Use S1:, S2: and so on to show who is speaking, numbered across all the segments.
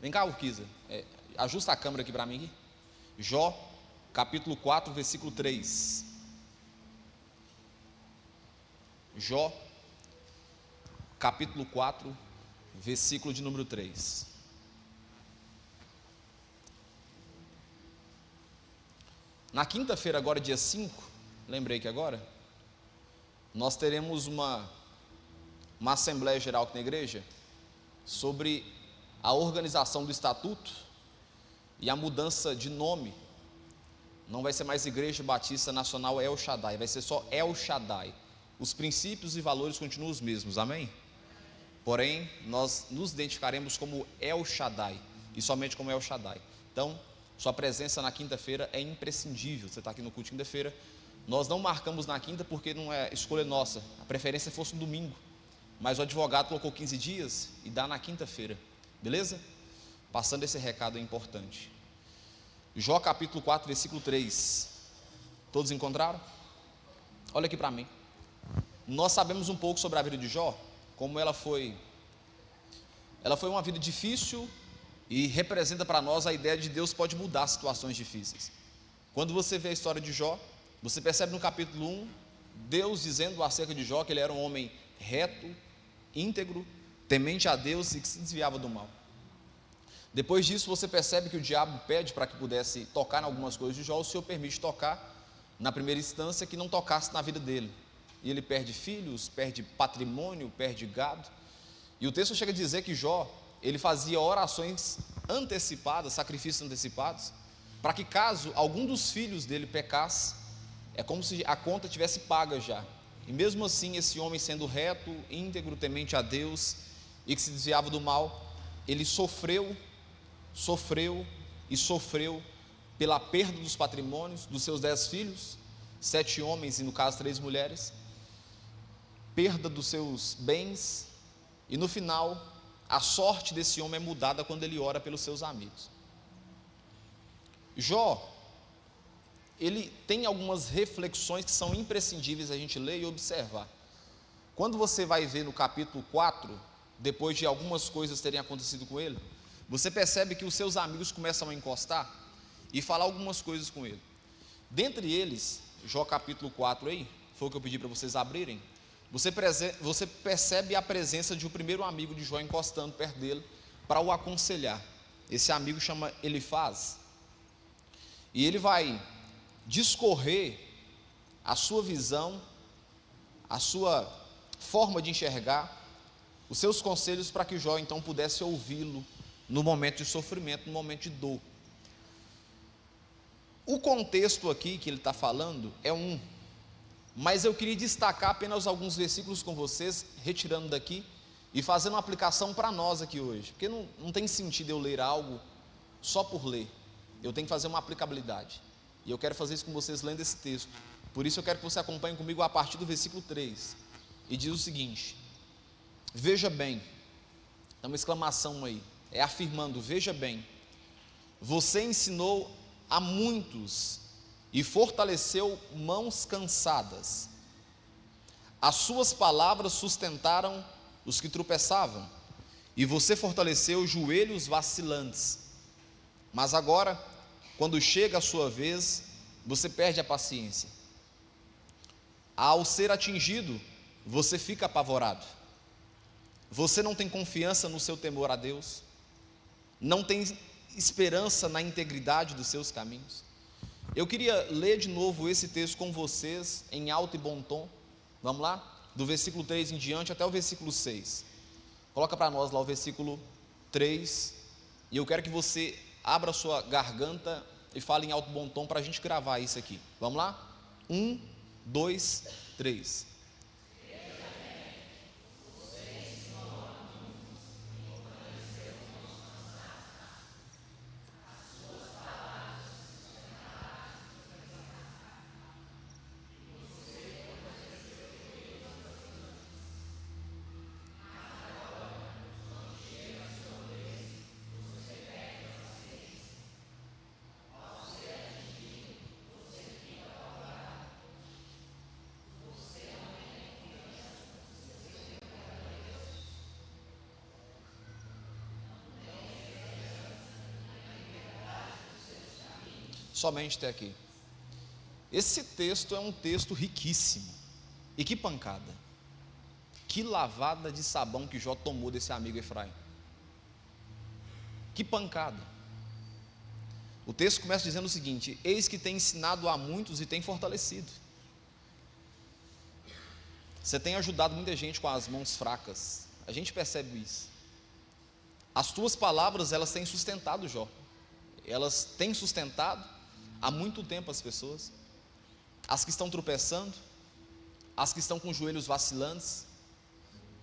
S1: Vem cá, Urquiza, ajusta a câmera aqui para mim. Aqui. Jó, capítulo 4, versículo 3. Jó, capítulo 4, versículo de número 3. Na quinta-feira, agora dia 5, lembrei que agora, nós teremos uma Assembleia Geral aqui na igreja sobre a organização do estatuto e a mudança de nome. Não vai ser mais Igreja Batista Nacional El Shaddai, vai ser só El Shaddai. Os princípios e valores continuam os mesmos, amém? Porém, nós nos identificaremos como El Shaddai, e somente como El Shaddai. Então, sua presença na quinta-feira é imprescindível. Você está aqui no culto de quinta-feira. Nós não marcamos na quinta porque não é escolha nossa, a preferência fosse no domingo, mas o advogado colocou 15 dias e dá na quinta-feira, beleza? Passando esse recado é importante. Jó capítulo 4, versículo 3. Todos encontraram? Olha aqui para mim. Nós sabemos um pouco sobre a vida de Jó, como ela foi uma vida difícil, e representa para nós a ideia de Deus pode mudar situações difíceis. Quando você vê a história de Jó, você percebe no capítulo 1, Deus dizendo acerca de Jó que ele era um homem reto, íntegro, temente a Deus e que se desviava do mal. Depois disso você percebe que o diabo pede para que pudesse tocar em algumas coisas de Jó. O Senhor permite tocar, na primeira instância, que não tocasse na vida dele, e ele perde filhos, perde patrimônio, perde gado. E o texto chega a dizer que Jó, ele fazia orações antecipadas, sacrifícios antecipados, para que caso algum dos filhos dele pecasse, é como se a conta tivesse paga já. E mesmo assim, esse homem sendo reto, íntegro, temente a Deus e que se desviava do mal, ele sofreu pela perda dos patrimônios dos seus 10 filhos, 7 homens e no caso 3 mulheres, perda dos seus bens, e no final a sorte desse homem é mudada quando ele ora pelos seus amigos. Jó, ele tem algumas reflexões que são imprescindíveis a gente ler e observar. Quando você vai ver no capítulo 4, depois de algumas coisas terem acontecido com ele, você percebe que os seus amigos começam a encostar e falar algumas coisas com ele. Dentre eles, Jó capítulo 4 aí, foi o que eu pedi para vocês abrirem. Você percebe a presença de um primeiro amigo de Jó encostando perto dele para o aconselhar. Esse amigo chama Elifaz, e ele vai discorrer a sua visão, a sua forma de enxergar, os seus conselhos para que Jó então pudesse ouvi-lo no momento de sofrimento, no momento de dor. O contexto aqui que ele está falando é mas eu queria destacar apenas alguns versículos com vocês, retirando daqui e fazendo uma aplicação para nós aqui hoje, porque não tem sentido eu ler algo só por ler, eu tenho que fazer uma aplicabilidade, e eu quero fazer isso com vocês lendo esse texto. Por isso eu quero que você acompanhe comigo a partir do versículo 3, e diz o seguinte: veja bem, é uma exclamação aí, é afirmando, veja bem, você ensinou a muitos e fortaleceu mãos cansadas, as suas palavras sustentaram os que tropeçavam, e você fortaleceu joelhos vacilantes. Mas agora, quando chega a sua vez, você perde a paciência. Ao ser atingido, você fica apavorado. Você não tem confiança no seu temor a Deus, não tem esperança na integridade dos seus caminhos. Eu queria ler de novo esse texto com vocês em alto e bom tom. Vamos lá? Do versículo 3 em diante até o versículo 6. Coloca para nós lá o versículo 3. E eu quero que você abra a sua garganta e fale em alto e bom tom para a gente gravar isso aqui. Vamos lá? 1, 2, 3. somente até aqui. Esse texto é um texto riquíssimo. E que pancada, que lavada de sabão que Jó tomou desse amigo Efraim. Que pancada. O texto começa dizendo o seguinte: eis que tem ensinado a muitos e tem fortalecido. Você tem ajudado muita gente com as mãos fracas, a gente percebe isso. As tuas palavras, elas têm sustentado Jó, elas têm sustentado há muito tempo as pessoas, as que estão tropeçando, as que estão com os joelhos vacilantes.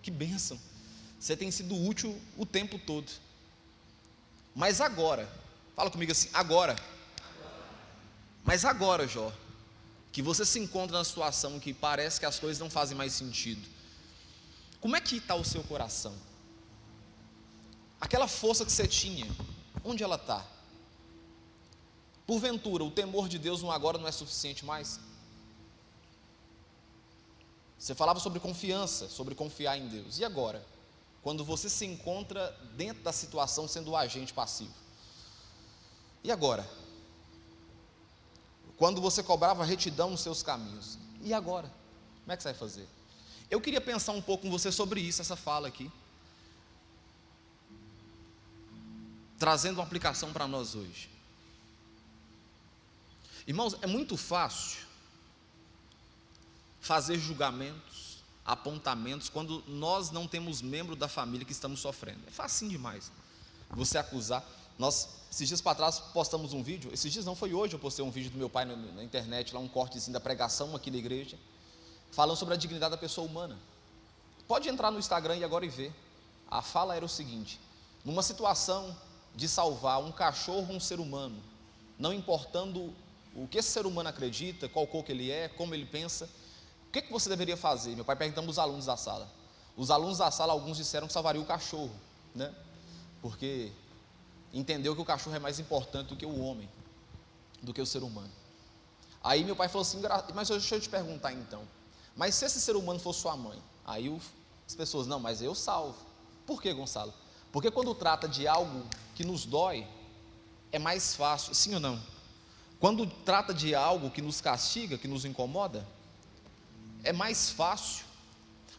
S1: Que bênção, você tem sido útil o tempo todo. Mas agora, fala comigo assim, agora. Mas agora, Jó, que você se encontra na situação que parece que as coisas não fazem mais sentido, como é que está o seu coração? Aquela força que você tinha, onde ela está? Porventura, o temor de Deus no agora não é suficiente mais? Você falava sobre confiança, sobre confiar em Deus. E agora? Quando você se encontra dentro da situação sendo o agente passivo. E agora? Quando você cobrava retidão nos seus caminhos. E agora? Como é que você vai fazer? Eu queria pensar um pouco com você sobre isso, essa fala aqui. Trazendo uma aplicação para nós hoje. Irmãos, é muito fácil fazer julgamentos, apontamentos, quando nós não temos membro da família que estamos sofrendo. É facinho demais você acusar. Nós, esses dias para trás, postamos um vídeo. Esses dias não, foi hoje, eu postei um vídeo do meu pai na internet, lá um cortezinho da pregação aqui da igreja, falando sobre a dignidade da pessoa humana. Pode entrar no Instagram e agora e ver. A fala era o seguinte: numa situação de salvar um cachorro ou um ser humano, não importando o que esse ser humano acredita, qual cor que ele é, como ele pensa, o que você deveria fazer? Meu pai perguntando aos alunos da sala. Os alunos da sala, alguns disseram que salvaria o cachorro, né? Porque entendeu que o cachorro é mais importante do que o homem, do que o ser humano. Aí meu pai falou assim: mas deixa eu te perguntar então, mas se esse ser humano for sua mãe? Aí as pessoas: não, mas eu salvo. Por que, Gonçalo? Porque quando trata de algo que nos dói, é mais fácil, sim ou não? Quando trata de algo que nos castiga, que nos incomoda, é mais fácil.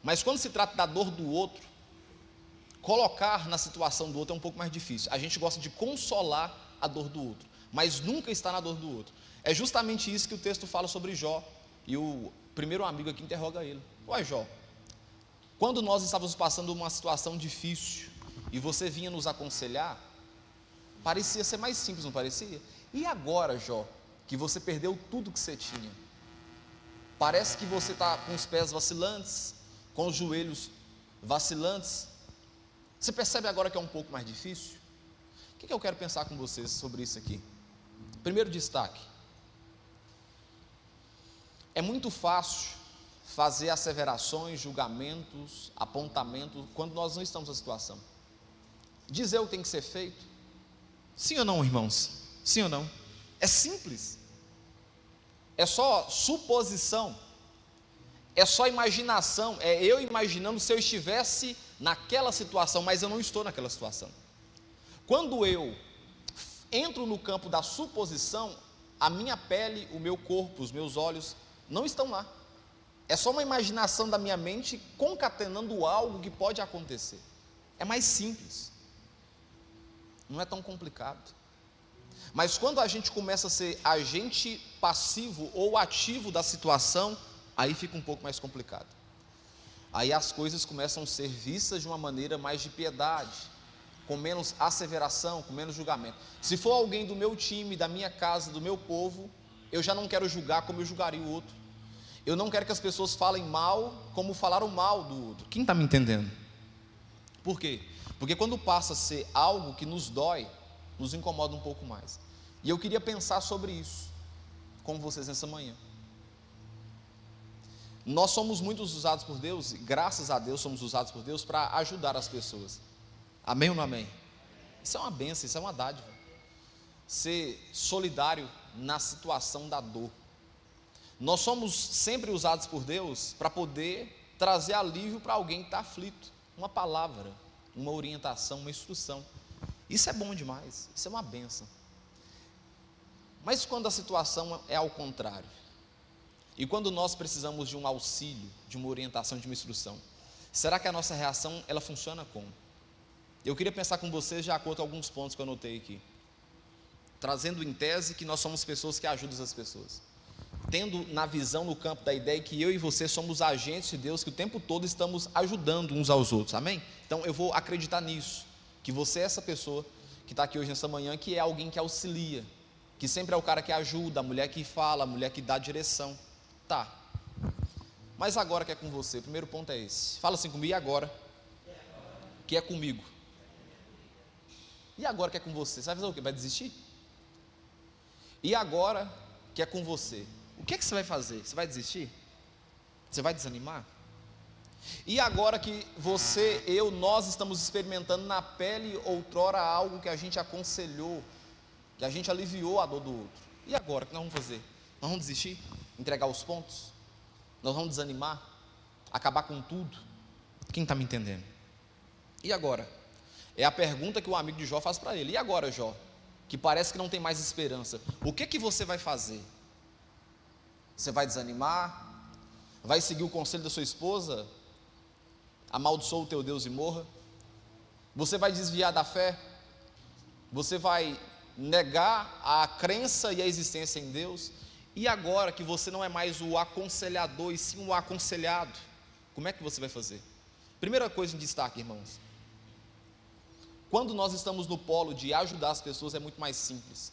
S1: Mas quando se trata da dor do outro, colocar na situação do outro é um pouco mais difícil. A gente gosta de consolar a dor do outro, mas nunca está na dor do outro. É justamente isso que o texto fala sobre Jó. E o primeiro amigo aqui interroga ele: ué, Jó, quando nós estávamos passando uma situação difícil e você vinha nos aconselhar, parecia ser mais simples, não parecia? E agora, Jó, que você perdeu tudo que você tinha, parece que você está com os pés vacilantes, com os joelhos vacilantes. Você percebe agora que é um pouco mais difícil? O que eu quero pensar com vocês sobre isso aqui? Primeiro destaque: é muito fácil fazer asseverações, julgamentos, apontamentos, quando nós não estamos na situação. Dizer o que tem que ser feito. Sim ou não, irmãos? Sim ou não? É simples. É só suposição. É só imaginação. É eu imaginando se eu estivesse naquela situação, mas eu não estou naquela situação. Quando eu entro no campo da suposição, a minha pele, o meu corpo, os meus olhos não estão lá. É só uma imaginação da minha mente concatenando algo que pode acontecer. É mais simples. Não é tão complicado. Mas quando a gente começa a ser agente passivo ou ativo da situação, aí fica um pouco mais complicado. Aí as coisas começam a ser vistas de uma maneira mais de piedade, com menos asseveração, com menos julgamento. Se for alguém do meu time, da minha casa, do meu povo, eu já não quero julgar como eu julgaria o outro. Eu não quero que as pessoas falem mal como falaram mal do outro. Quem está me entendendo? Por quê? Porque quando passa a ser algo que nos dói, nos incomoda um pouco mais. E eu queria pensar sobre isso com vocês nessa manhã. Nós somos muitos usados por Deus, e graças a Deus somos usados por Deus para ajudar as pessoas. Amém ou não amém? Isso é uma bênção, isso é uma dádiva. Ser solidário na situação da dor. Nós somos sempre usados por Deus para poder trazer alívio para alguém que está aflito. Uma palavra, uma orientação, uma instrução. Isso é bom demais, isso é uma bênção. Mas quando a situação é ao contrário, e quando nós precisamos de um auxílio, de uma orientação, de uma instrução, será que a nossa reação, ela funciona como? Eu queria pensar com vocês de acordo com alguns pontos que eu anotei aqui, trazendo em tese que nós somos pessoas que ajudam as pessoas, tendo na visão, no campo da ideia, que eu e você somos agentes de Deus, que o tempo todo estamos ajudando uns aos outros, amém? Então eu vou acreditar nisso, que você é essa pessoa que está aqui hoje nessa manhã, que é alguém que auxilia, que sempre é o cara que ajuda, a mulher que fala, a mulher que dá direção, tá, mas agora que é com você, o primeiro ponto é esse, fala assim comigo, e agora? Que é comigo. E agora que é com você, você vai fazer o quê? Vai desistir? E agora que é com você, o que é que você vai fazer? Você vai desistir? Você vai desanimar? E agora que você, eu, nós estamos experimentando na pele outrora algo que a gente aconselhou, que a gente aliviou a dor do outro, e agora o que nós vamos fazer? Nós vamos desistir? Entregar os pontos? Nós vamos desanimar? Acabar com tudo? Quem está me entendendo? E agora? É a pergunta que o amigo de Jó faz para ele. E agora, Jó? Que parece que não tem mais esperança. O que você vai fazer? Você vai desanimar? Vai seguir o conselho da sua esposa? Amaldiçoa o teu Deus e morra? Você vai desviar da fé? Você vai negar a crença e a existência em Deus? E agora que você não é mais o aconselhador e sim o aconselhado, como é que você vai fazer? Primeira coisa em destaque, irmãos, quando nós estamos no polo de ajudar as pessoas é muito mais simples,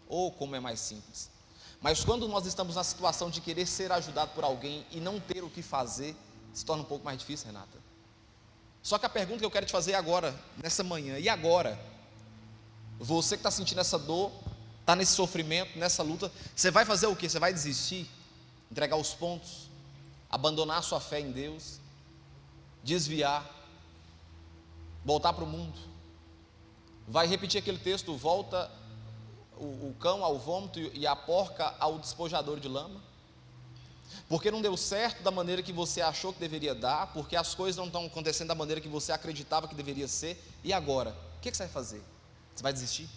S1: ou como é mais simples, mas quando nós estamos na situação de querer ser ajudado por alguém e não ter o que fazer, se torna um pouco mais difícil, Renata. Só que a pergunta que eu quero te fazer agora, nessa manhã, e agora? Você que está sentindo essa dor, está nesse sofrimento, nessa luta, você vai fazer o quê? Você vai desistir? Entregar os pontos? Abandonar a sua fé em Deus? Desviar? Voltar para o mundo? Vai repetir aquele texto, volta o cão ao vômito e a porca ao despojador de lama? Porque não deu certo da maneira que você achou que deveria dar, porque as coisas não estão acontecendo da maneira que você acreditava que deveria ser, e agora? O que você vai fazer? Você vai desistir?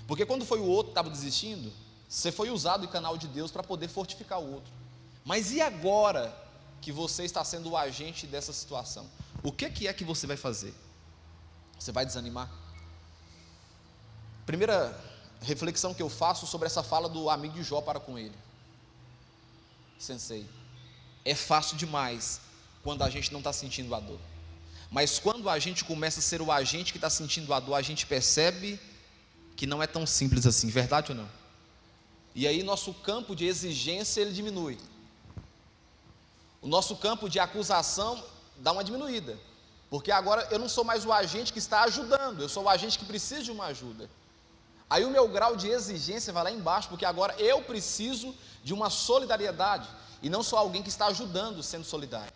S1: Porque quando foi o outro que estava desistindo, você foi usado em canal de Deus para poder fortificar o outro. Mas e agora que você está sendo o agente dessa situação? O que é que você vai fazer? Você vai desanimar? Primeira reflexão que eu faço sobre essa fala do amigo de Jó para com ele: Sensei, é fácil demais quando a gente não está sentindo a dor, mas quando a gente começa a ser o agente que está sentindo a dor, a gente percebe que não é tão simples assim, verdade ou não? E aí nosso campo de exigência ele diminui, o nosso campo de acusação dá uma diminuída, porque agora eu não sou mais o agente que está ajudando, eu sou o agente que precisa de uma ajuda. Aí o meu grau de exigência vai lá embaixo, porque agora eu preciso de uma solidariedade, e não sou alguém que está ajudando sendo solidário.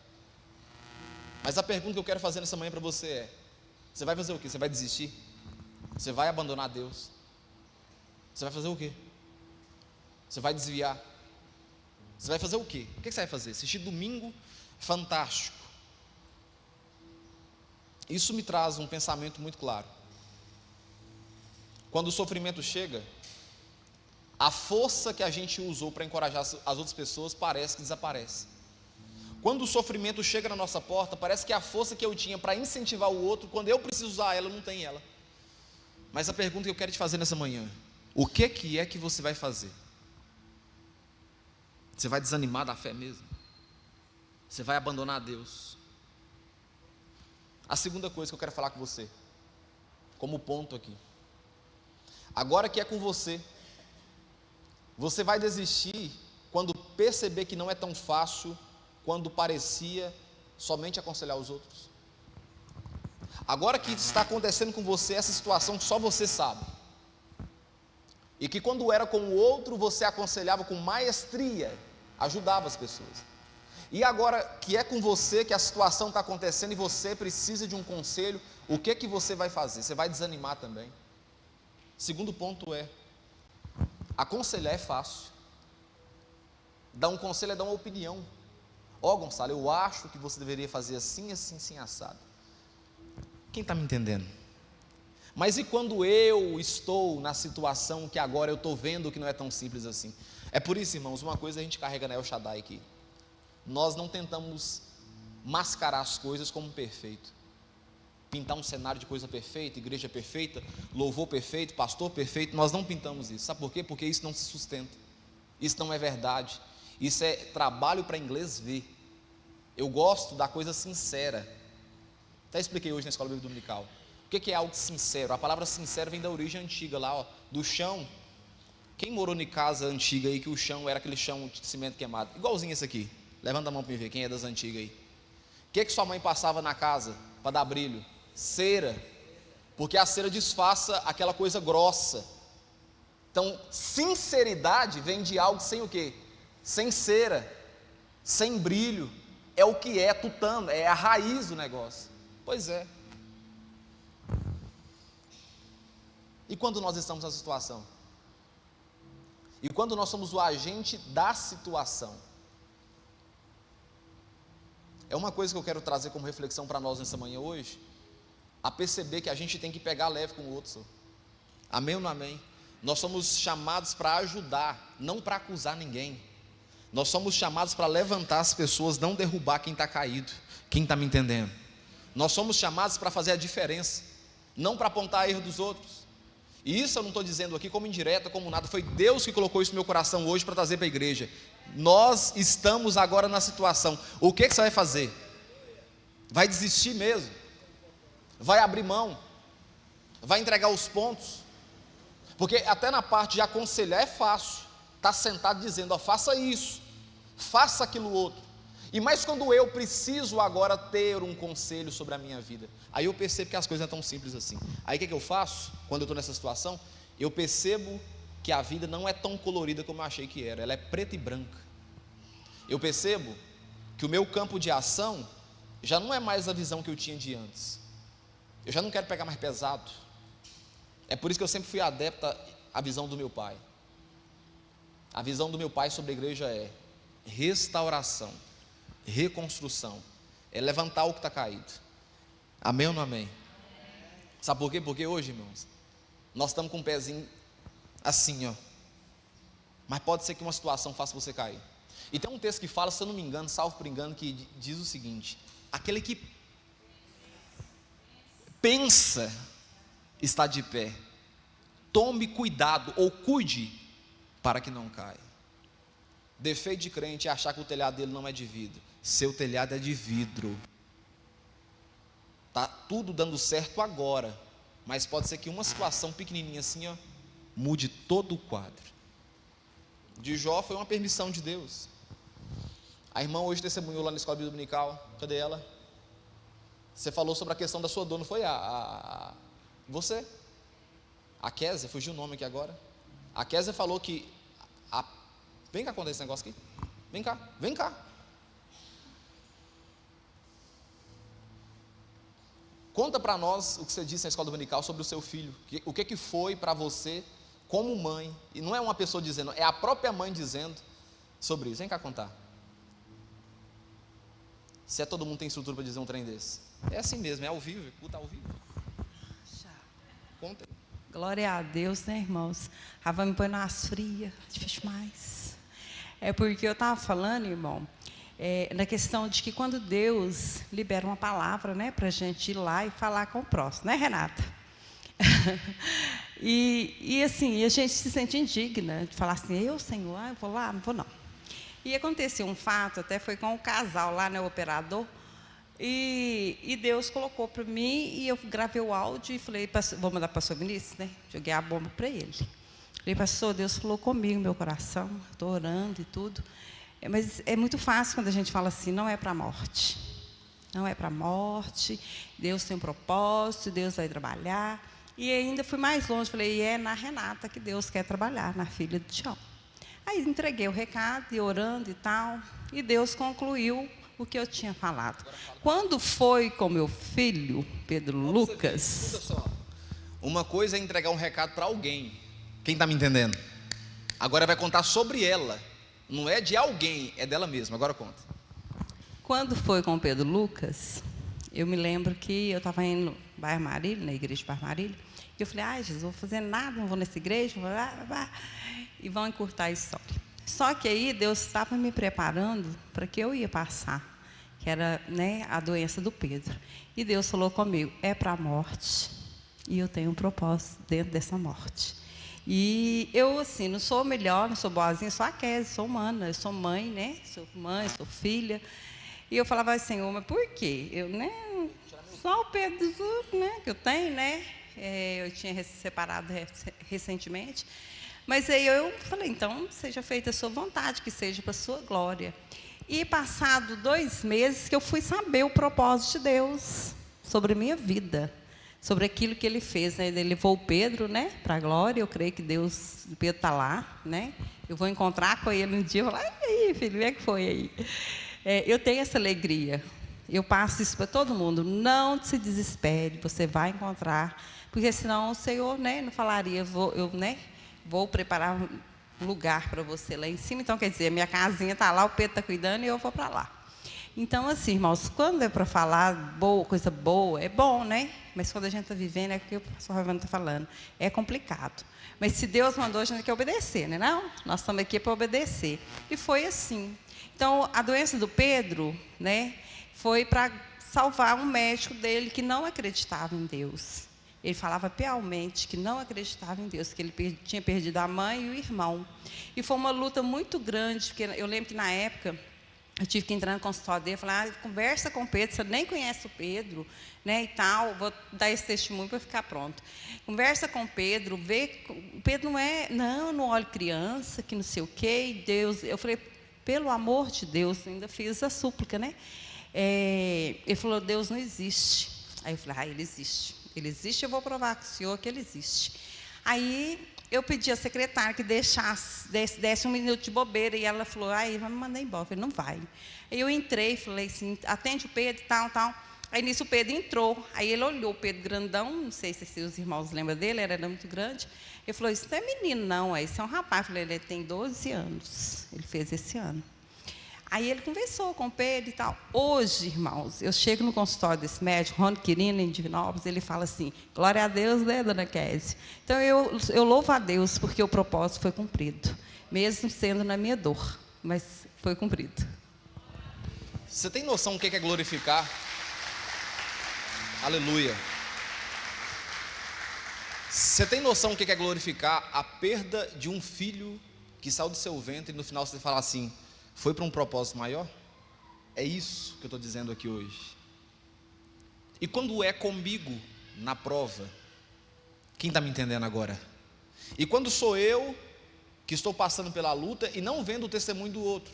S1: Mas a pergunta que eu quero fazer nessa manhã para você é: você vai fazer o quê? Você vai desistir? Você vai abandonar Deus? Você vai fazer o quê? Você vai desviar? Você vai fazer o quê? O que você vai fazer? Assistir domingo? Fantástico. Isso me traz um pensamento muito claro. Quando o sofrimento chega, a força que a gente usou para encorajar as outras pessoas parece que desaparece. Quando o sofrimento chega na nossa porta, parece que a força que eu tinha para incentivar o outro, quando eu preciso usar ela, não tem ela. Mas a pergunta que eu quero te fazer nessa manhã: o que é que você vai fazer? Você vai desanimar da fé mesmo? Você vai abandonar Deus? A segunda coisa que eu quero falar com você, como ponto aqui: agora que é com você, você vai desistir quando perceber que não é tão fácil quando parecia somente aconselhar os outros? Agora que está acontecendo com você essa situação que só você sabe, e que quando era com o outro você aconselhava com maestria, ajudava as pessoas, e agora que é com você que a situação está acontecendo e você precisa de um conselho, o que você vai fazer? Você vai desanimar também? Segundo ponto é: aconselhar é fácil, dar um conselho é dar uma opinião. Gonçalo, eu acho que você deveria fazer assim, assim, assim, assado. Quem está me entendendo? Mas e quando eu estou na situação que agora eu estou vendo que não é tão simples assim? É por isso, irmãos, uma coisa a gente carrega na El Shaddai aqui. Nós não tentamos mascarar as coisas como perfeito. Pintar um cenário de coisa perfeita, igreja perfeita, louvor perfeito, pastor perfeito. Nós não pintamos isso. Sabe por quê? Porque isso não se sustenta. Isso não é verdade. Isso é trabalho para inglês ver. Eu gosto da coisa sincera. Até expliquei hoje na escola bíblica dominical. O que é algo sincero? A palavra sincero vem da origem antiga lá, ó, do chão. Quem morou em casa antiga aí, que o chão era aquele chão de cimento queimado? Igualzinho esse aqui. Levanta a mão para me ver, quem é das antigas aí? O que sua mãe passava na casa para dar brilho? Cera. Porque a cera disfarça aquela coisa grossa. Então, sinceridade vem de algo sem o quê? Sem cera, sem brilho. É o que é, tutano, é a raiz do negócio. Pois é. E quando nós estamos nessa situação? E quando nós somos o agente da situação? É uma coisa que eu quero trazer como reflexão para nós nessa manhã hoje, a perceber que a gente tem que pegar leve com o outro, senhor. Amém ou não amém? Nós somos chamados para ajudar, não para acusar ninguém. Nós somos chamados para levantar as pessoas, não derrubar quem está caído. Quem está me entendendo? Nós somos chamados para fazer a diferença, não para apontar erro dos outros. E isso eu não estou dizendo aqui como indireta, como nada. Foi Deus que colocou isso no meu coração hoje para trazer para a igreja. Nós estamos agora na situação. O que você vai fazer? Vai desistir mesmo? Vai abrir mão? Vai entregar os pontos? Porque até na parte de aconselhar é fácil. Está sentado dizendo, ó, faça isso, faça aquilo outro. E mais quando eu preciso agora ter um conselho sobre a minha vida, aí eu percebo que as coisas não são tão simples assim. Aí o que eu faço, quando eu estou nessa situação? Eu percebo que a vida não é tão colorida como eu achei que era, ela é preta e branca. Eu percebo que o meu campo de ação já não é mais a visão que eu tinha de antes. Eu já não quero pegar mais pesado. É por isso que eu sempre fui adepto à visão do meu pai. A visão do meu pai sobre a igreja é restauração, reconstrução, é levantar o que está caído. Amém ou não amém? Sabe por quê? Porque hoje, irmãos, nós estamos com um pezinho assim, ó. Mas pode ser que uma situação faça você cair. E tem um texto que fala, se eu não me engano, salvo por engano, que diz o seguinte: aquele que pensa está de pé, tome cuidado ou cuide para que não caia. Defeito de crente é achar que o telhado dele não é de vidro. Seu telhado é de vidro. Está tudo dando certo agora, mas pode ser que uma situação pequenininha assim, ó, mude todo o quadro. De Jó foi uma permissão de Deus. A irmã hoje testemunhou lá na escola dominical. Cadê ela? Você falou sobre a questão da sua dor, não foi você? A Kézia, fugiu o nome aqui agora. A Kézia falou que vem cá contar esse negócio aqui. Vem cá, vem cá. Conta para nós o que você disse na escola dominical sobre o seu filho. O que foi para você como mãe. E não é uma pessoa dizendo, é a própria mãe dizendo sobre isso. Vem cá contar. Se é todo mundo tem estrutura para dizer um trem desse. É assim mesmo, é ao vivo, culto ao vivo. Conta aí.
S2: Glória a Deus, né, irmãos? Rava me põe nas frias, difícil mais. É porque eu estava falando, irmão, na questão de que quando Deus libera uma palavra, né, para a gente ir lá e falar com o próximo, né, Renata? e assim, a gente se sente indigna de falar assim, eu, Senhor, eu vou lá, não vou não. E aconteceu um fato, até foi com o casal lá, né, o operador, e Deus colocou para mim, e eu gravei o áudio e falei, vou mandar para o pastor Vinícius, né? Joguei a bomba para ele. Falei, pastor, Deus falou comigo, meu coração, estou orando e tudo. Mas é muito fácil quando a gente fala assim, não é para a morte. Não é para a morte, Deus tem um propósito, Deus vai trabalhar. E ainda fui mais longe, falei, é na Renata que Deus quer trabalhar, na filha do Tião. Aí entreguei o recado, e orando e tal, e Deus concluiu o que eu tinha falado. Quando foi com meu filho, Pedro Lucas...
S1: Escuta só, uma coisa é entregar um recado para alguém, quem está me entendendo? Agora vai contar sobre ela, não é de alguém, é dela mesma, agora conta.
S2: Quando foi com Pedro Lucas, eu me lembro que eu estava indo no bairro Marília, na igreja de Bairro Marília, Porque eu falei, ai, Jesus, vou fazer nada, não vou nessa igreja, e vão encurtar a história. Só que aí Deus estava me preparando para que eu ia passar, que era, né, a doença do Pedro. E Deus falou comigo, é para a morte, e eu tenho um propósito dentro dessa morte. E eu, assim, não sou melhor, não sou boazinha, sou a Kézia, sou humana, eu sou mãe, né? Sou mãe, sou filha. E eu falava assim, Senhor, mas por quê? Eu, né? Só o Pedro, né, que eu tenho, né? Eu tinha separado recentemente. Mas aí eu falei, então, seja feita a sua vontade, que seja para a sua glória. E passado 2 meses que eu fui saber o propósito de Deus sobre a minha vida, sobre aquilo que Ele fez, né? Ele levou o Pedro, né, para a glória. Eu creio que Deus, o Pedro está lá, né? Eu vou encontrar com ele um dia e falar, e aí, filho, como é que foi aí? Eu tenho essa alegria. Eu passo isso para todo mundo. Não se desespere, você vai encontrar, porque senão o Senhor, né, não falaria, vou preparar um lugar para você lá em cima. Então, quer dizer, minha casinha está lá, o Pedro está cuidando e eu vou para lá. Então, assim, irmãos, quando é para falar coisa boa, é bom, né? Mas quando a gente está vivendo, é o que o pastor Ravana está falando, é complicado. Mas se Deus mandou, a gente tem que obedecer, né? Não? Nós estamos aqui para obedecer. E foi assim. Então, a doença do Pedro, né, foi para salvar um médico dele que não acreditava em Deus. Ele falava piamente que não acreditava em Deus, que ele tinha perdido a mãe e o irmão. E foi uma luta muito grande, porque eu lembro que, na época, eu tive que entrar no consultório dele e falar, conversa com o Pedro, você nem conhece o Pedro, né, e tal, vou dar esse testemunho para ficar pronto. Conversa com o Pedro, vê, o Pedro não olha criança, que não sei o quê, e Deus, eu falei, pelo amor de Deus, ainda fiz a súplica, né? Ele falou, Deus não existe. Aí eu falei, ele existe, eu vou provar com o senhor que ele existe. Aí eu pedi à secretária que desse 1 minuto de bobeira, e ela falou, vai me mandar embora. Eu falei, não vai. Aí eu entrei, falei assim, atende o Pedro, tal. Aí nisso o Pedro entrou, aí ele olhou o Pedro grandão, não sei se os irmãos lembram dele, ele era muito grande. Ele falou, isso não é menino não, isso é um rapaz. Eu falei, ele tem 12 anos, ele fez esse ano. Aí ele conversou com o Pedro e tal. Hoje, irmãos, eu chego no consultório desse médico, Rony Quirino, em Divinópolis, ele fala assim, glória a Deus, né, dona Kézia? Então, eu louvo a Deus, porque o propósito foi cumprido, mesmo sendo na minha dor, mas foi cumprido.
S1: Você tem noção do que é glorificar? Aleluia. Você tem noção do que é glorificar a perda de um filho que saiu do seu ventre e no final você fala assim, foi para um propósito maior? É isso que eu estou dizendo aqui hoje. E quando é comigo na prova, quem está me entendendo agora? E quando sou eu que estou passando pela luta e não vendo o testemunho do outro?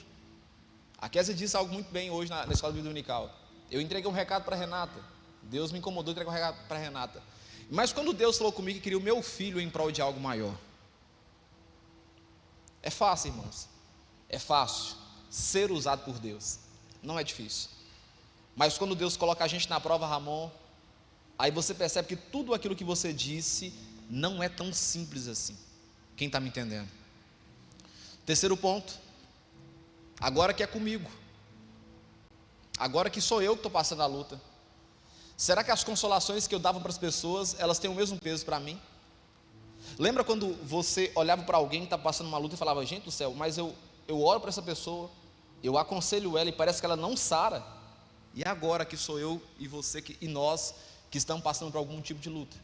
S1: A Kézia disse algo muito bem hoje na escola de vida dominical. Eu entreguei um recado para a Renata. Deus me incomodou de entregar um recado para a Renata. Mas quando Deus falou comigo que queria o meu filho em prol de algo maior, é fácil, irmãos. É fácil ser usado por Deus, não é difícil. Mas quando Deus coloca a gente na prova, Ramon, aí você percebe que tudo aquilo que você disse não é tão simples assim. Quem está me entendendo? Terceiro ponto, agora que é comigo, agora que sou eu que estou passando a luta, será que as consolações que eu dava para as pessoas, elas têm o mesmo peso para mim? Lembra quando você olhava para alguém que está passando uma luta e falava, gente do céu, mas eu oro para essa pessoa, eu aconselho ela e parece que ela não sara. E agora que sou eu e você e nós que estamos passando por algum tipo de luta,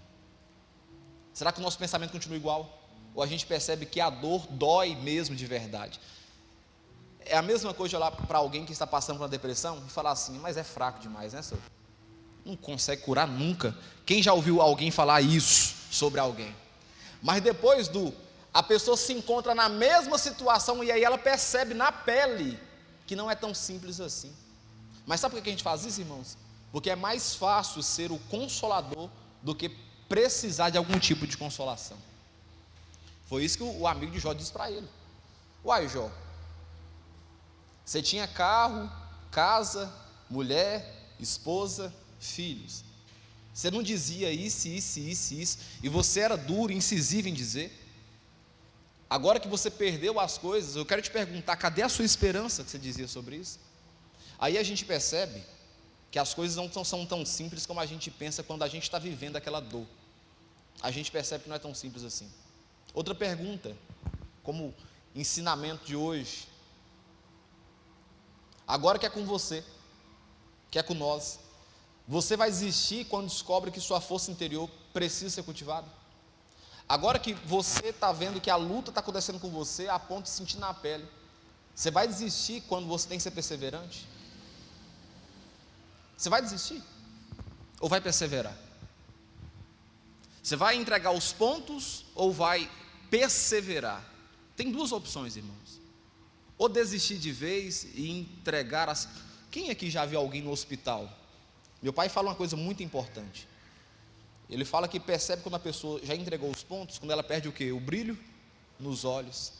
S1: será que o nosso pensamento continua igual? Ou a gente percebe que a dor dói mesmo de verdade? É a mesma coisa de olhar para alguém que está passando por uma depressão e falar assim, mas é fraco demais, né, senhor? Não consegue curar nunca. Quem já ouviu alguém falar isso sobre alguém? Mas depois a pessoa se encontra na mesma situação e aí ela percebe na pele que não é tão simples assim. Mas sabe por que a gente faz isso, irmãos? Porque é mais fácil ser o consolador do que precisar de algum tipo de consolação. Foi isso que o amigo de Jó disse para ele. Uai, Jó, você tinha carro, casa, mulher, esposa, filhos. Você não dizia isso, e você era duro, incisivo em dizer. Agora que você perdeu as coisas, eu quero te perguntar, cadê a sua esperança que você dizia sobre isso? Aí a gente percebe que as coisas não são tão simples como a gente pensa quando a gente está vivendo aquela dor. a gente percebe que não é tão simples assim. Outra pergunta, como ensinamento de hoje, agora que é com você, que é com nós, você vai desistir quando descobre que sua força interior precisa ser cultivada? Agora que você está vendo que a luta está acontecendo com você a ponto de sentir na pele, você vai desistir quando você tem que ser perseverante? Você vai desistir? Ou vai perseverar? Você vai entregar os pontos ou vai perseverar? Tem duas opções, irmãos. Ou desistir de vez e entregar as... Quem aqui já viu alguém no hospital? Meu pai fala uma coisa muito importante. Ele fala que percebe quando a pessoa já entregou os pontos, quando ela perde o quê? O brilho nos olhos.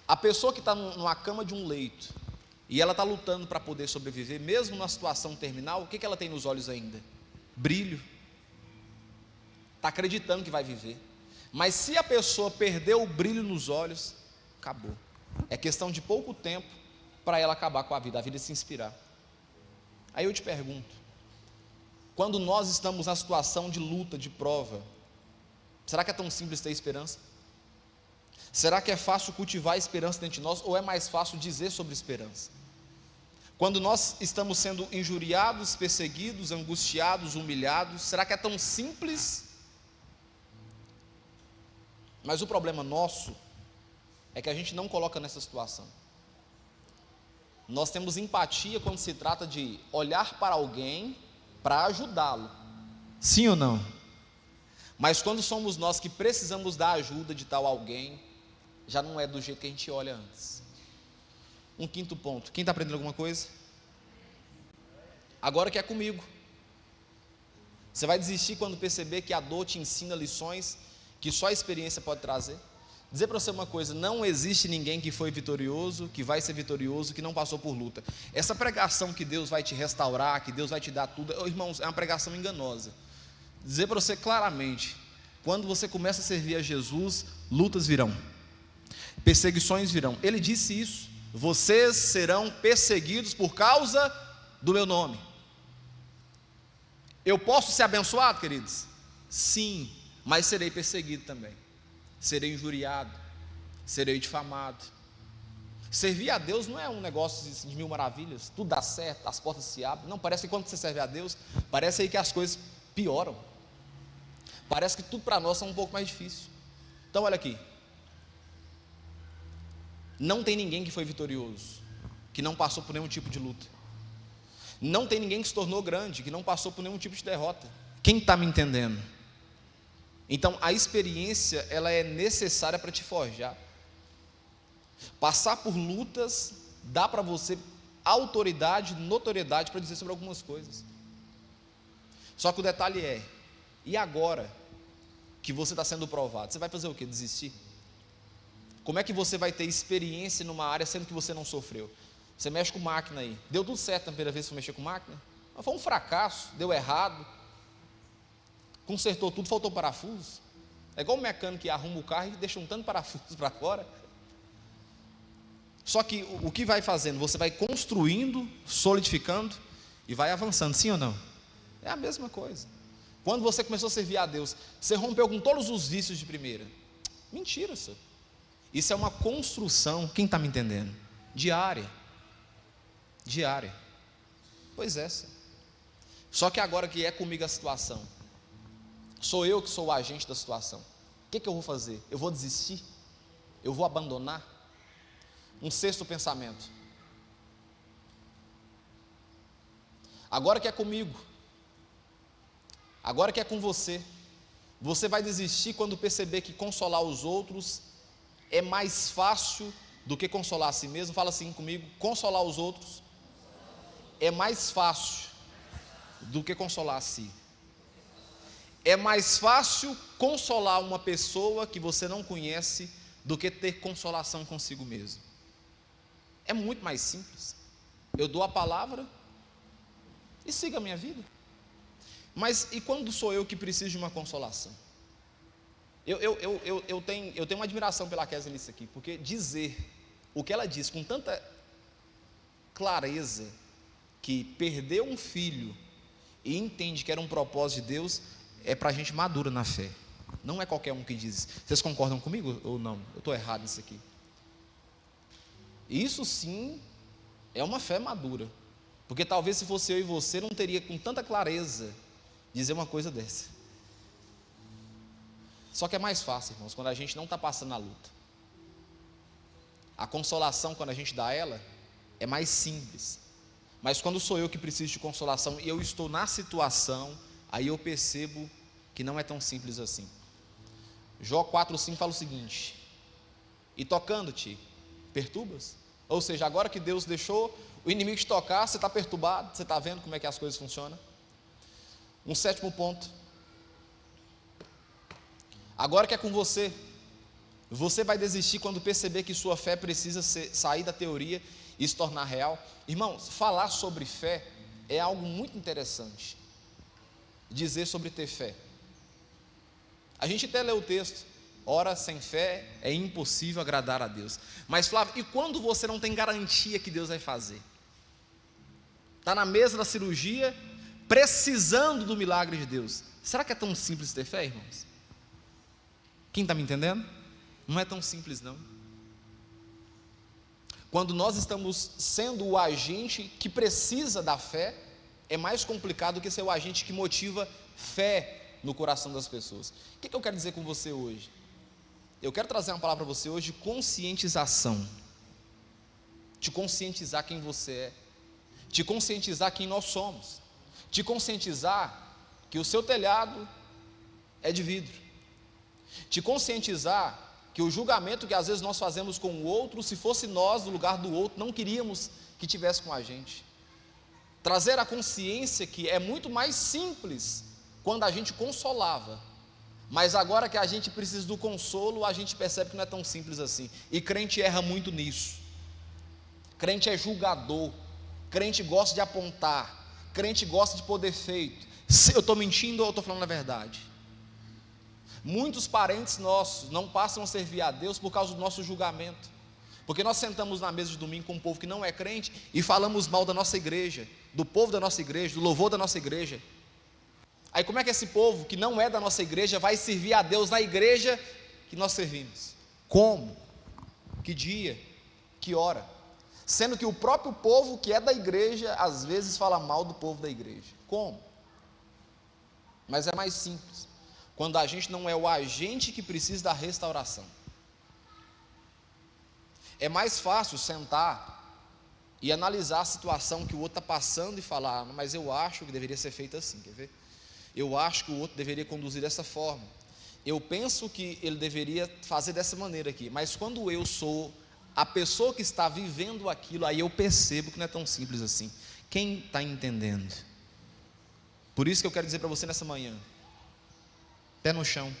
S1: A pessoa que está numa cama de um leito e ela está lutando para poder sobreviver, mesmo numa situação terminal, o que ela tem nos olhos ainda? Brilho. Está acreditando que vai viver. Mas se a pessoa perdeu o brilho nos olhos, acabou. É questão de pouco tempo para ela acabar com a vida se inspirar. Aí eu te pergunto, quando nós estamos na situação de luta, de prova, será que é tão simples ter esperança? Será que é fácil cultivar a esperança dentro de nós, ou é mais fácil dizer sobre esperança? Quando nós estamos sendo injuriados, perseguidos, angustiados, humilhados, será que é tão simples? Mas o problema nosso é que a gente não coloca nessa situação. Nós temos empatia quando se trata de olhar para alguém para ajudá-lo. Sim ou não? Mas quando somos nós que precisamos da ajuda de tal alguém, já não é do jeito que a gente olha antes. Um quinto ponto. Quem está aprendendo alguma coisa? Agora que é comigo. Você vai desistir quando perceber que a dor te ensina lições que só a experiência pode trazer? Dizer para você uma coisa, não existe ninguém que foi vitorioso, que vai ser vitorioso, que não passou por luta. Essa pregação que Deus vai te restaurar, que Deus vai te dar tudo, irmãos, é uma pregação enganosa. Dizer para você claramente, quando você começa a servir a Jesus, lutas virão, perseguições virão. Ele disse isso: vocês serão perseguidos por causa do meu nome. Eu posso ser abençoado, queridos? Sim, mas serei perseguido também. Serei injuriado, serei difamado. Servir a Deus não é um negócio de mil maravilhas, tudo dá certo, as portas se abrem. Não, parece que quando você serve a Deus, parece aí que as coisas pioram. Parece que tudo para nós é um pouco mais difícil. Então olha aqui, não tem ninguém que foi vitorioso, que não passou por nenhum tipo de luta. Não tem ninguém que se tornou grande, que não passou por nenhum tipo de derrota. Quem está me entendendo? Então a experiência, ela é necessária para te forjar. Passar por lutas dá para você autoridade, notoriedade para dizer sobre algumas coisas. Só que o detalhe é, e agora que você está sendo provado, você vai fazer o quê? Desistir? Como é que você vai ter experiência numa área sendo que você não sofreu? Você mexe com máquina aí, deu tudo certo na primeira vez que você mexeu com máquina? Mas foi um fracasso, deu errado, consertou tudo, faltou parafuso. É igual o mecânico que arruma o carro e deixa um tanto de parafuso para fora. Só que o que vai fazendo? Você vai construindo, solidificando e vai avançando, sim ou não? É a mesma coisa. Quando você começou a servir a Deus, você rompeu com todos os vícios de primeira. Mentira, senhor. Isso é uma construção, quem está me entendendo? Diária. Diária. Pois é, senhor. Só que agora que é comigo a situação, sou eu que sou o agente da situação. O que eu vou fazer? Eu vou desistir? Eu vou abandonar? Um sexto pensamento. Agora que é comigo, agora que é com você, você vai desistir quando perceber que consolar os outros é mais fácil do que consolar a si mesmo. Fala assim comigo: consolar os outros é mais fácil do que consolar a si. É mais fácil consolar uma pessoa que você não conhece do que ter consolação consigo mesmo. É muito mais simples. Eu dou a palavra e sigo a minha vida. Mas e quando sou eu que preciso de uma consolação? Eu tenho uma admiração pela Kézia nisso aqui, porque dizer o que ela diz com tanta clareza, que perdeu um filho e entende que era um propósito de Deus, é para a gente madura na fé. Não é qualquer um que diz. Vocês concordam comigo ou não? Eu estou errado nisso aqui. Isso sim é uma fé madura. Porque talvez se fosse eu e você, não teria com tanta clareza dizer uma coisa dessa. Só que é mais fácil, irmãos, quando a gente não está passando a luta. A consolação, quando a gente dá ela, é mais simples. Mas quando sou eu que preciso de consolação e eu estou na situação, aí eu percebo que não é tão simples assim. Jó 4,5 fala o seguinte: e tocando-te, perturbas? Ou seja, agora que Deus deixou o inimigo te tocar, você está perturbado, você está vendo como é que as coisas funcionam. Um sétimo ponto: agora que é com você, você vai desistir quando perceber que sua fé precisa sair da teoria e se tornar real. Irmãos, falar sobre fé é algo muito interessante. Dizer sobre ter fé. A gente até lê o texto: ora, sem fé é impossível agradar a Deus. Mas Flávio, e quando você não tem garantia que Deus vai fazer? Está na mesa da cirurgia, precisando do milagre de Deus. Será que é tão simples ter fé, irmãos? Quem está me entendendo? Não é tão simples não. Quando nós estamos sendo o agente que precisa da fé, é mais complicado do que ser o agente que motiva fé no coração das pessoas. O que eu quero dizer com você hoje? Eu quero trazer uma palavra para você hoje de conscientização. Te conscientizar quem você é. Te conscientizar quem nós somos. Te conscientizar que o seu telhado é de vidro. Te conscientizar que o julgamento que às vezes nós fazemos com o outro, se fosse nós no lugar do outro, não queríamos que tivesse com a gente. Trazer a consciência que é muito mais simples quando a gente consolava, mas agora que a gente precisa do consolo, a gente percebe que não é tão simples assim. E crente erra muito nisso. Crente é julgador, crente gosta de apontar, crente gosta de pôr defeito. Se eu estou mentindo ou eu estou falando a verdade? Muitos parentes nossos não passam a servir a Deus por causa do nosso julgamento, porque nós sentamos na mesa de domingo com um povo que não é crente e falamos mal da nossa igreja, do povo da nossa igreja, do louvor da nossa igreja. Aí como é que esse povo que não é da nossa igreja vai servir a Deus na igreja que nós servimos? Como? Que dia? Que hora? Sendo que o próprio povo que é da igreja às vezes fala mal do povo da igreja. Como? Mas é mais simples quando a gente não é o agente que precisa da restauração. É mais fácil sentar e analisar a situação que o outro está passando e falar: mas eu acho que deveria ser feito assim, quer ver? Eu acho que o outro deveria conduzir dessa forma. Eu penso que ele deveria fazer dessa maneira aqui. Mas quando eu sou a pessoa que está vivendo aquilo, aí eu percebo que não é tão simples assim. Quem está entendendo? Por isso que eu quero dizer para você nessa manhã: pé no chão.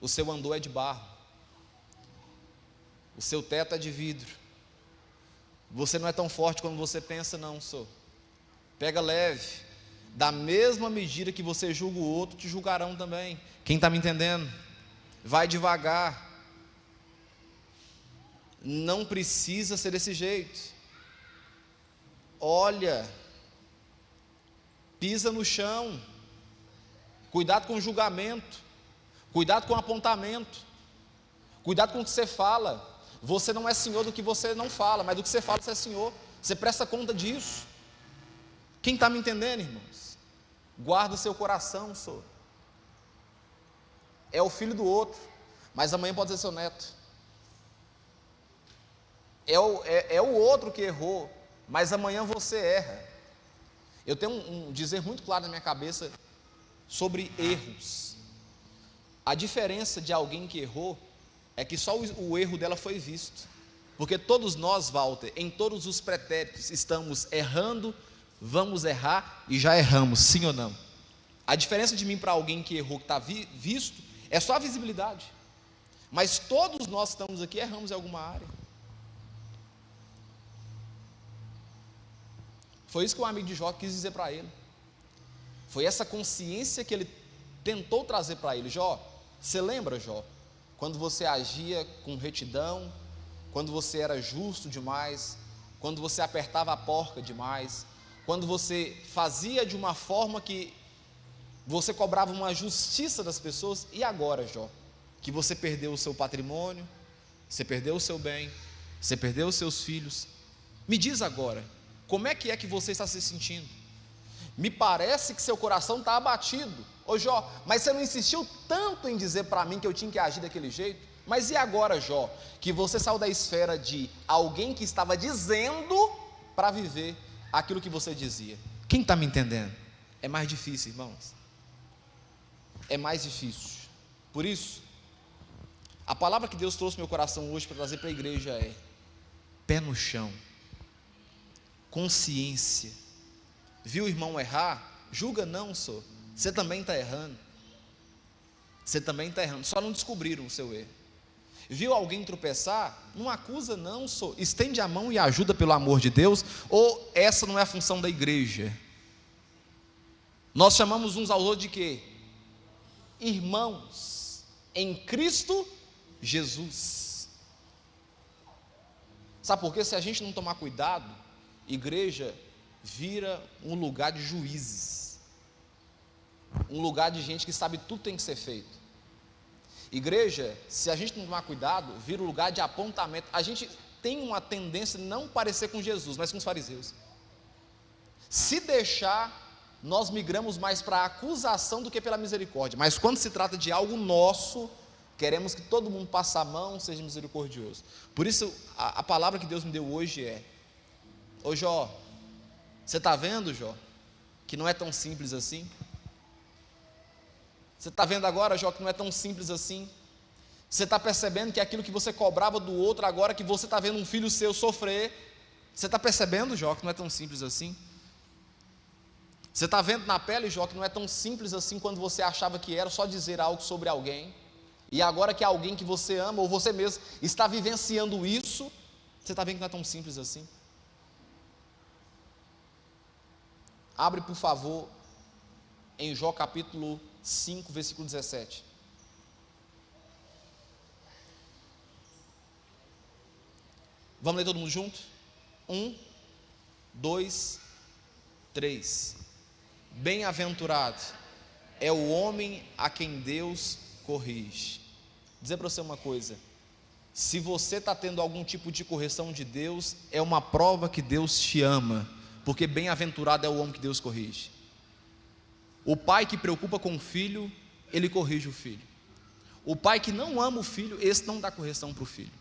S1: O seu andor é de barro, o seu teto é de vidro. Você não é tão forte como você pensa, não, sou. Pega leve. Da mesma medida que você julga o outro, te julgarão também. Quem está me entendendo? Vai devagar. Não precisa ser desse jeito. Olha, pisa no chão. Cuidado com o julgamento. Cuidado com o apontamento. Cuidado com o que você fala. Você não é senhor do que você não fala, mas do que você fala você é senhor. Você presta conta disso. Quem está me entendendo, irmãos? Guarda o seu coração, senhor. É o filho do outro, mas amanhã pode ser seu neto. É o outro que errou, mas amanhã você erra. Eu tenho um dizer muito claro na minha cabeça sobre erros. A diferença de alguém que errou é que só o erro dela foi visto. Porque todos nós, Walter, em todos os pretéritos, estamos errando, vamos errar e já erramos, sim ou não? A diferença de mim para alguém que errou, que está visto, é só a visibilidade. Mas todos nós que estamos aqui erramos em alguma área. Foi isso que o amigo de Jó quis dizer para ele. Foi essa consciência que ele tentou trazer para ele. Jó, você lembra, Jó, quando você agia com retidão, quando você era justo demais, quando você apertava a porca demais, quando você fazia de uma forma que você cobrava uma justiça das pessoas, e agora, Jó, que você perdeu o seu patrimônio, você perdeu o seu bem, você perdeu os seus filhos, me diz agora, como é que você está se sentindo? Me parece que seu coração está abatido. Ô Jó, mas você não insistiu tanto em dizer para mim que eu tinha que agir daquele jeito? Mas e agora, Jó, que você saiu da esfera de alguém que estava dizendo para viver aquilo que você dizia? Quem está me entendendo? É mais difícil, irmãos. É mais difícil. Por isso, a palavra que Deus trouxe no meu coração hoje para trazer para a igreja é: pé no chão, consciência. Viu o irmão errar? Julga não, senhor. Você também está errando. Você também está errando. Só não descobriram o seu erro. Viu alguém tropeçar? Não acusa não, senhor. Estende a mão e ajuda pelo amor de Deus. Ou essa não é a função da igreja? Nós chamamos uns aos outros de quê? Irmãos em Cristo Jesus. Sabe por quê? Se a gente não tomar cuidado, igreja vira um lugar de juízes, um lugar de gente que sabe tudo tem que ser feito. Igreja, se a gente não tomar cuidado, vira um lugar de apontamento. A gente tem uma tendência a não parecer com Jesus, mas com os fariseus. Se deixar, nós migramos mais para a acusação do que pela misericórdia. Mas quando se trata de algo nosso, queremos que todo mundo passe a mão, seja misericordioso. Por isso, a palavra que Deus me deu hoje é: ô Jó, você está vendo, Jó, que não é tão simples assim? Você está vendo agora, Jó, que não é tão simples assim? Você está percebendo que aquilo que você cobrava do outro, agora que você está vendo um filho seu sofrer, você está percebendo, Jó, que não é tão simples assim? Você está vendo na pele, Jó, que não é tão simples assim quando você achava que era só dizer algo sobre alguém, e agora que alguém que você ama, ou você mesmo, está vivenciando isso, você está vendo que não é tão simples assim? Abre, por favor, em Jó capítulo 5, versículo 17. Vamos ler todo mundo junto? 1, 2, 3. Bem-aventurado é o homem a quem Deus corrige. Vou dizer para você uma coisa: se você está tendo algum tipo de correção de Deus, é uma prova que Deus te ama, porque bem-aventurado é o homem que Deus corrige. O pai que preocupa com o filho, ele corrige o filho. O pai que não ama o filho, esse não dá correção para o filho.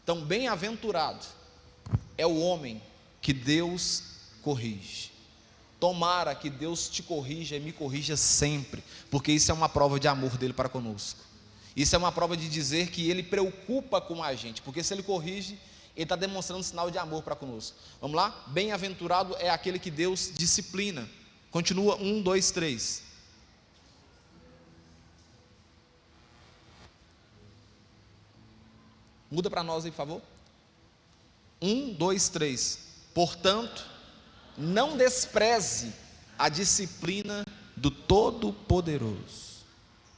S1: Então, bem-aventurado é o homem que Deus corrige. Tomara que Deus te corrija e me corrija sempre, porque isso é uma prova de amor dele para conosco. Isso é uma prova de dizer que ele preocupa com a gente, porque se ele corrige, ele está demonstrando um sinal de amor para conosco. Vamos lá? Bem-aventurado é aquele que Deus disciplina. Continua, 1, 2, 3. Muda para nós aí, por favor. 1, 2, 3. Portanto, não despreze a disciplina do Todo-Poderoso.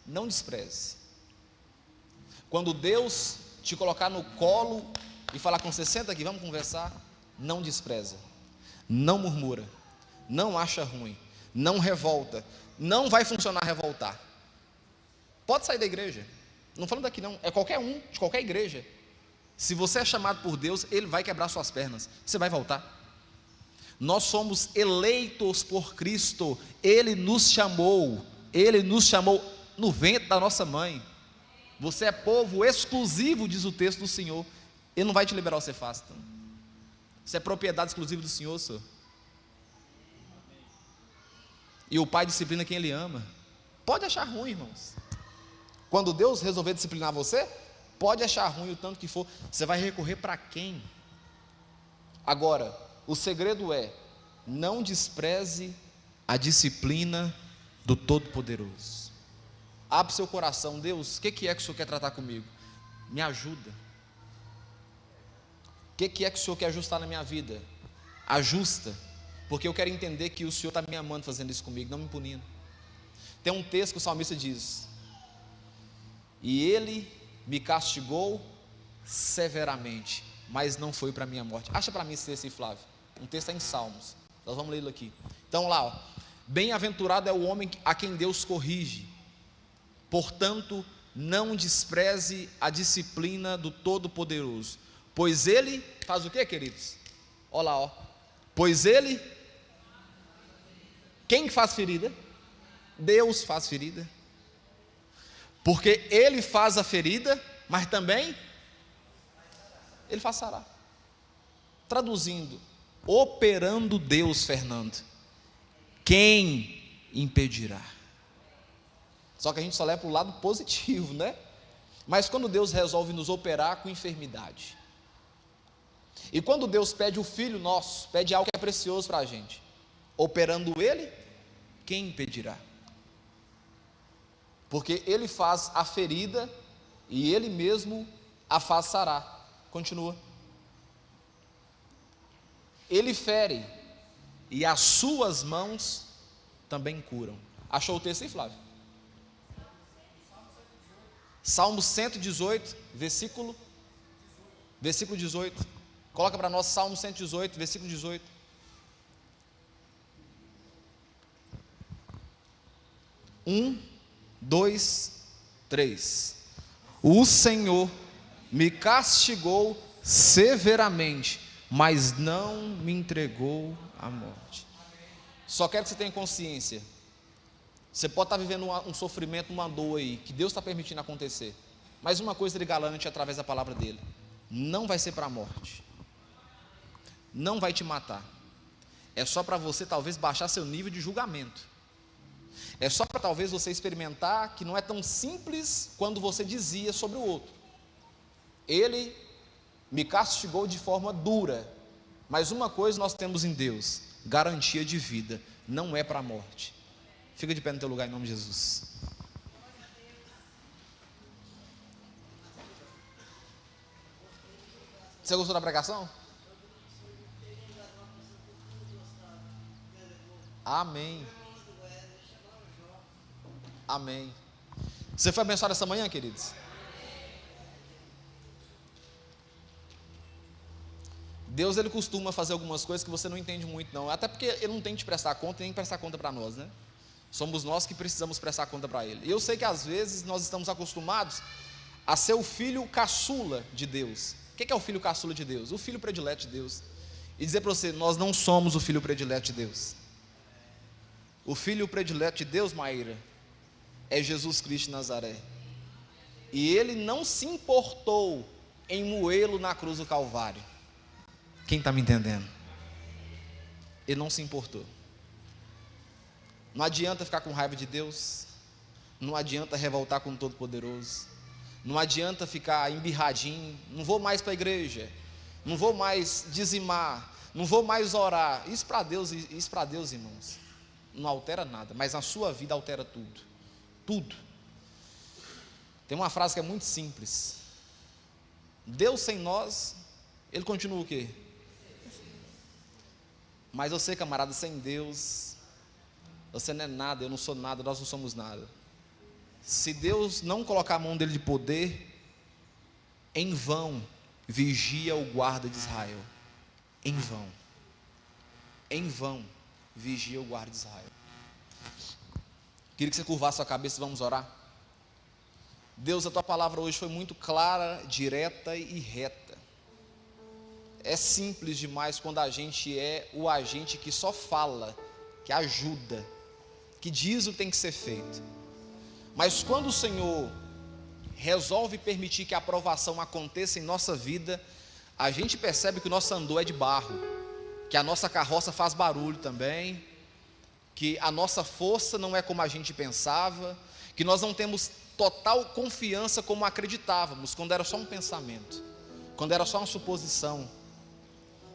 S1: Não despreze. Quando Deus te colocar no colo e falar com você: senta aqui, vamos conversar, não despreza, não murmura, não acha ruim, não revolta, não vai funcionar revoltar. Pode sair da igreja, não falando daqui não, é qualquer um, de qualquer igreja. Se você é chamado por Deus, Ele vai quebrar suas pernas, você vai voltar. Nós somos eleitos por Cristo, Ele nos chamou no ventre da nossa mãe. Você é povo exclusivo, diz o texto do Senhor. Ele não vai te liberar, você fácil. Então. Você é propriedade exclusiva do Senhor, senhor. E o Pai disciplina quem Ele ama. Pode achar ruim, irmãos. Quando Deus resolver disciplinar você, pode achar ruim o tanto que for. Você vai recorrer para quem? Agora, o segredo é: não despreze a disciplina do Todo-Poderoso. Abre seu coração. Deus, o que é que o Senhor quer tratar comigo? Me ajuda. O que é que o Senhor quer ajustar na minha vida? Ajusta, porque eu quero entender que o Senhor está me amando fazendo isso comigo, não me punindo. Tem um texto que o salmista diz: e Ele me castigou severamente, mas não foi para a minha morte. Acha para mim esse texto aí, Flávio. Um texto está em Salmos, nós vamos lê-lo aqui. Então lá, ó. Bem-aventurado é o homem a quem Deus corrige. Portanto, não despreze a disciplina do Todo-Poderoso, pois Ele faz o que, queridos? Olha lá, ó. Pois Ele, quem faz ferida? Deus faz ferida. Porque Ele faz a ferida, mas também Ele faz sarar. Traduzindo, operando Deus, Fernando, quem impedirá? Só que a gente só leva para o lado positivo, né? Mas quando Deus resolve nos operar com enfermidade, e quando Deus pede o Filho nosso, pede algo que é precioso para a gente, operando Ele, quem impedirá? Porque Ele faz a ferida e Ele mesmo a faz sarar. Continua. Ele fere e as suas mãos também curam. Achou o texto aí, Flávio? Salmo 118, versículo 18. Coloca para nós Salmo 118, versículo 18. Um, dois, três. O Senhor me castigou severamente, mas não me entregou à morte. Só quero que você tenha consciência. Você pode estar vivendo um sofrimento, uma dor aí, que Deus está permitindo acontecer. Mas uma coisa Ele garante através da palavra dEle: não vai ser para a morte. Não vai te matar. É só para você talvez baixar seu nível de julgamento. É só para talvez você experimentar que não é tão simples quando você dizia sobre o outro. Ele me castigou de forma dura, mas uma coisa nós temos em Deus: garantia de vida, não é para a morte. Fica de pé no teu lugar em nome de Jesus. Você gostou da pregação? Amém. Amém. Você foi abençoado essa manhã, queridos? Deus, Ele costuma fazer algumas coisas que você não entende muito, não. Até porque Ele não tem que te prestar conta, nem prestar conta para nós, né? Somos nós que precisamos prestar conta para Ele. E eu sei que às vezes nós estamos acostumados a ser o filho caçula de Deus. O que é o filho caçula de Deus? O filho predileto de Deus. E dizer para você: nós não somos o filho predileto de Deus. O filho predileto de Deus, Maíra, é Jesus Cristo de Nazaré. E Ele não se importou em moê-lo na cruz do Calvário. Quem está me entendendo? Ele não se importou. Não adianta ficar com raiva de Deus. Não adianta revoltar com o Todo-Poderoso. Não adianta ficar embirradinho. Não vou mais para a igreja. Não vou mais dizimar. Não vou mais orar. Isso para Deus, irmãos, não altera nada. Mas a sua vida altera tudo. Tudo. Tem uma frase que é muito simples: Deus sem nós, Ele continua o quê? Mas você, camarada, sem Deus, você não é nada, eu não sou nada, nós não somos nada. Se Deus não colocar a mão dele de poder, em vão vigia o guarda de Israel. Em vão. Em vão vigia o guarda de Israel. Queria que você curvasse sua cabeça e vamos orar. Deus, a tua palavra hoje foi muito clara, direta e reta. É simples demais quando a gente é o agente que só fala, que ajuda, que diz o que tem que ser feito. Mas quando o Senhor resolve permitir que a aprovação aconteça em nossa vida, a gente percebe que o nosso andor é de barro, que a nossa carroça faz barulho também, que a nossa força não é como a gente pensava, que nós não temos total confiança como acreditávamos, quando era só um pensamento, quando era só uma suposição.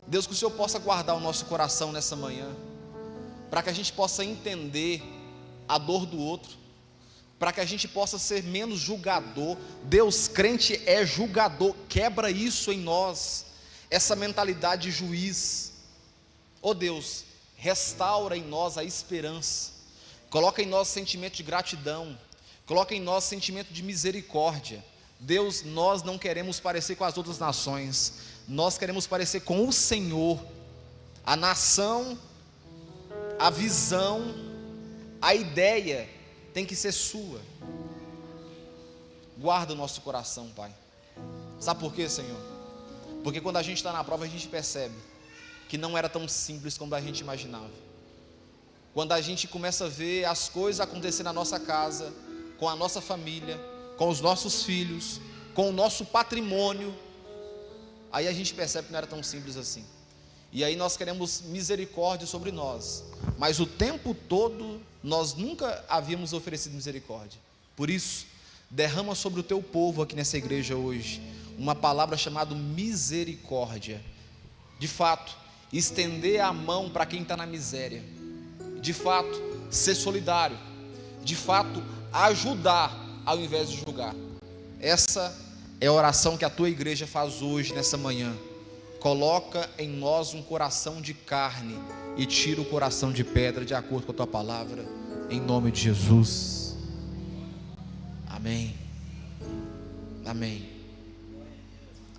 S1: Deus, que o Senhor possa guardar o nosso coração nessa manhã, para que a gente possa entender a dor do outro, para que a gente possa ser menos julgador. Deus, crente é julgador, quebra isso em nós, essa mentalidade de juiz. Oh Deus, restaura em nós a esperança, coloca em nós sentimento de gratidão, coloca em nós sentimento de misericórdia. Deus, nós não queremos parecer com as outras nações, nós queremos parecer com o Senhor, a nação, a visão A ideia tem que ser sua. Guarda o nosso coração, Pai. Sabe por quê, Senhor? Porque quando a gente está na prova, a gente percebe que não era tão simples como a gente imaginava. Quando a gente começa a ver as coisas acontecer na nossa casa, com a nossa família, com os nossos filhos, com o nosso patrimônio, aí a gente percebe que não era tão simples assim. E aí nós queremos misericórdia sobre nós, mas o tempo todo nós nunca havíamos oferecido misericórdia. Por isso, derrama sobre o teu povo aqui nessa igreja hoje uma palavra chamada misericórdia. De fato, estender a mão para quem está na miséria. De fato, ser solidário. De fato, ajudar ao invés de julgar. Essa é a oração que a tua igreja faz hoje, nessa manhã. Coloca em nós um coração de carne e tira o coração de pedra, de acordo com a tua palavra, em nome de Jesus. Amém. Amém.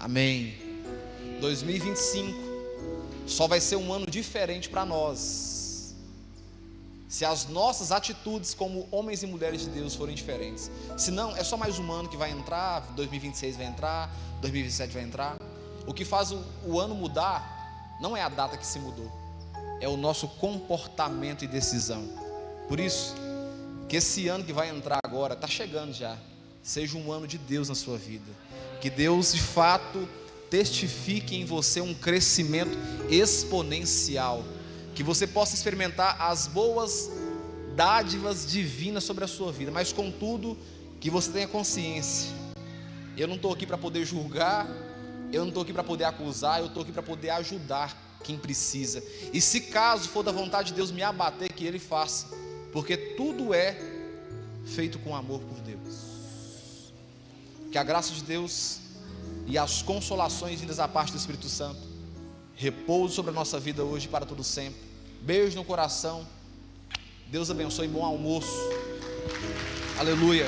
S1: Amém. 2025 só vai ser um ano diferente para nós, se as nossas atitudes como homens e mulheres de Deus forem diferentes. Se não, é só mais um ano que vai entrar, 2026 vai entrar, 2027 vai entrar. O que faz o ano mudar não é a data que se mudou, é o nosso comportamento e decisão. Por isso, que esse ano que vai entrar agora, está chegando já, seja um ano de Deus na sua vida. Que Deus de fato testifique em você um crescimento exponencial. Que você possa experimentar as boas dádivas divinas sobre a sua vida, mas contudo, que você tenha consciência. Eu não estou aqui para poder julgar, eu não estou aqui para poder acusar, eu estou aqui para poder ajudar quem precisa. E se caso for da vontade de Deus me abater, que Ele faça, porque tudo é feito com amor por Deus. Que a graça de Deus e as consolações vindas da parte do Espírito Santo repouse sobre a nossa vida hoje para todo sempre. Beijo no coração. Deus abençoe e bom almoço. Aleluia.